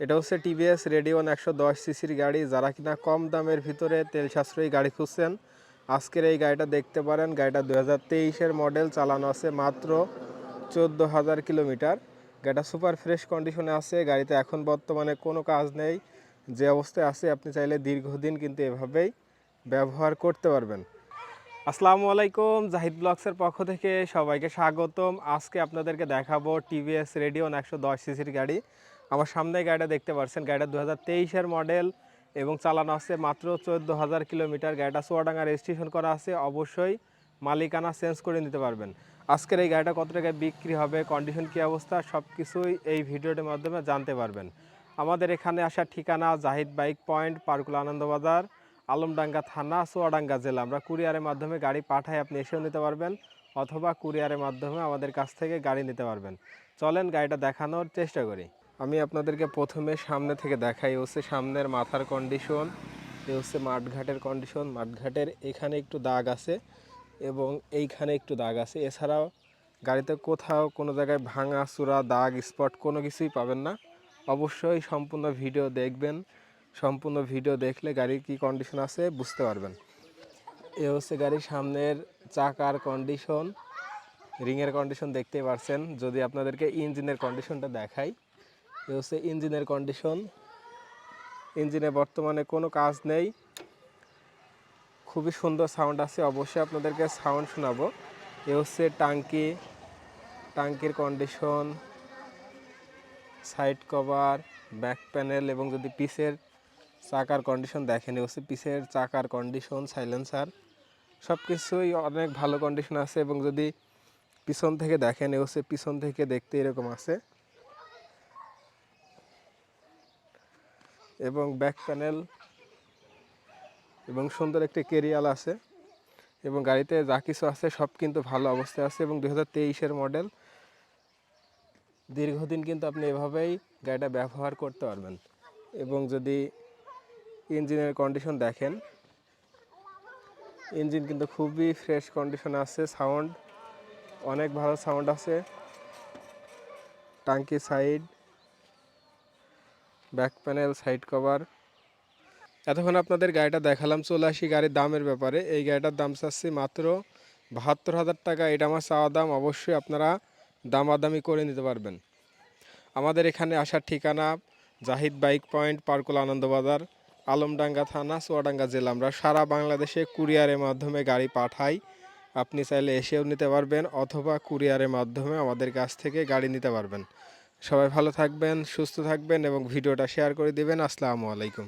এটা হচ্ছে টিভিএস রেডিয়ন 110 সিসির গাড়ি। যারা কিনা কম দামের ভিতরে তেল সাশ্রয়ী গাড়ি খুঁজছেন, আজকের এই গাড়িটা দেখতে পারেন। গাড়িটা 2023-এর মডেল, চালানো আছে মাত্র 14,000 কিলোমিটার। গাড়িটা সুপার ফ্রেশ কন্ডিশনে আছে। গাড়িতে এখন বর্তমানে কোনো কাজ নেই, যে অবস্থায় আছে আপনি চাইলে দীর্ঘদিন কিন্তু এভাবেই ব্যবহার করতে পারবেন। আসসালামু আলাইকুম, জাহিদ ব্লগসের পক্ষ থেকে সবাইকে স্বাগতম। আজকে আপনাদেরকে দেখাবো টিভিএস রেডিয়ন 110 সিসির গাড়ি। আমার সামনে গাড়িটা দেখতে পাচ্ছেন। গাড়িটা 2023-এর মডেল এবং চালানো আছে মাত্র 14,000 কিলোমিটার। গাড়িটা চুয়াডাঙ্গা রেজিস্ট্রেশন করা আছে। অবশ্যই মালিকানা চেঞ্জ করে নিতে পারবেন। আজকের এই গাড়িটা কত টাকায় বিক্রি হবে, কন্ডিশন কী অবস্থা, সব কিছুই এই ভিডিওটির মাধ্যমে জানতে পারবেন। আমাদের এখানে আসার ঠিকানা জাহিদ বাইক পয়েন্ট, পার্কুল আনন্দবাজার, আলমডাঙ্গা থানা, চুয়াডাঙ্গা জেলা। আমরা কুরিয়ারের মাধ্যমে গাড়ি পাঠাই, আপনি এসেও নিতে পারবেন অথবা কুরিয়ারের মাধ্যমে আমাদের কাছ থেকে গাড়ি নিতে পারবেন। চলেন গাড়িটা দেখানোর চেষ্টা করি। আমি আপনাদেরকে প্রথমে সামনে থেকে দেখাই। হচ্ছে সামনের মাথার কন্ডিশন, এ হচ্ছে মাঠঘাটের কন্ডিশন। মাঠঘাটের এখানে একটু দাগ আছে এবং এইখানে একটু দাগ আছে। এছাড়াও গাড়িতে কোথাও কোনো জায়গায় ভাঙা চূড়া, দাগ, স্পট কোনো কিছুই পাবেন না। অবশ্যই সম্পূর্ণ ভিডিও দেখবেন। সম্পূর্ণ ভিডিও দেখলে গাড়ির কী কন্ডিশন আছে বুঝতে পারবেন। এ হচ্ছে গাড়ির সামনের চাকার কন্ডিশন, রিংয়ের কন্ডিশন দেখতেই পারছেন। যদি আপনাদেরকে ইঞ্জিনের কন্ডিশনটা দেখাই, এ হচ্ছে ইঞ্জিনের কন্ডিশন। ইঞ্জিনে বর্তমানে কোনো কাজ নেই, খুবই সুন্দর সাউন্ড আছে। অবশ্যই আপনাদেরকে সাউন্ড শোনাবো। এ হচ্ছে টাঙ্কির condition, side cover, back panel এবং যদি পিছের চাকার কন্ডিশন দেখেন, এ হচ্ছে পিছের চাকার কন্ডিশন, সাইলেন্সার, সব কিছুই অনেক ভালো কন্ডিশন আছে। এবং যদি পিছন থেকে দেখেন, এ হচ্ছে পিছন থেকে দেখতে এরকম আছে। এবং ব্যাক প্যানেল এবং সুন্দর একটি কেরিয়াল আছে। এবং গাড়িতে যা কিছু আছে সব কিন্তু ভালো অবস্থায় আছে এবং 2023-এর মডেল। দীর্ঘদিন কিন্তু আপনি এভাবেই গাড়িটা ব্যবহার করতে পারবেন। এবং যদি ইঞ্জিনের কন্ডিশন দেখেন, ইঞ্জিন কিন্তু খুবই ফ্রেশ কন্ডিশন আছে। সাউন্ড অনেক ভালো সাউন্ড আছে। টাঙ্কি side, back panel, side cover. এতক্ষণ আপনাদের গাড়িটা দেখালাম। চলে আসি গাড়ির দামের ব্যাপারে। এই গাড়িটার দাম চাচ্ছি মাত্র 72,000 টাকা। এটা আমার চাওয়া দাম। অবশ্যই আপনারা দামাদামি করে নিতে পারবেন। আমাদের এখানে আসার ঠিকানা জাহিদ বাইক পয়েন্ট, পার্কুল আনন্দবাজার, আলমডাঙ্গা থানা, চুয়াডাঙ্গা জেলা। আমরা সারা বাংলাদেশে কুরিয়ারের মাধ্যমে গাড়ি পাঠাই। আপনি চাইলে এসেও নিতে পারবেন অথবা কুরিয়ারের মাধ্যমে আমাদের কাছ থেকে গাড়ি নিতে পারবেন। সবাই ভালো থাকবেন, সুস্থ থাকবেন এবং ভিডিওটা শেয়ার করে দিবেন। আসসালামু আলাইকুম।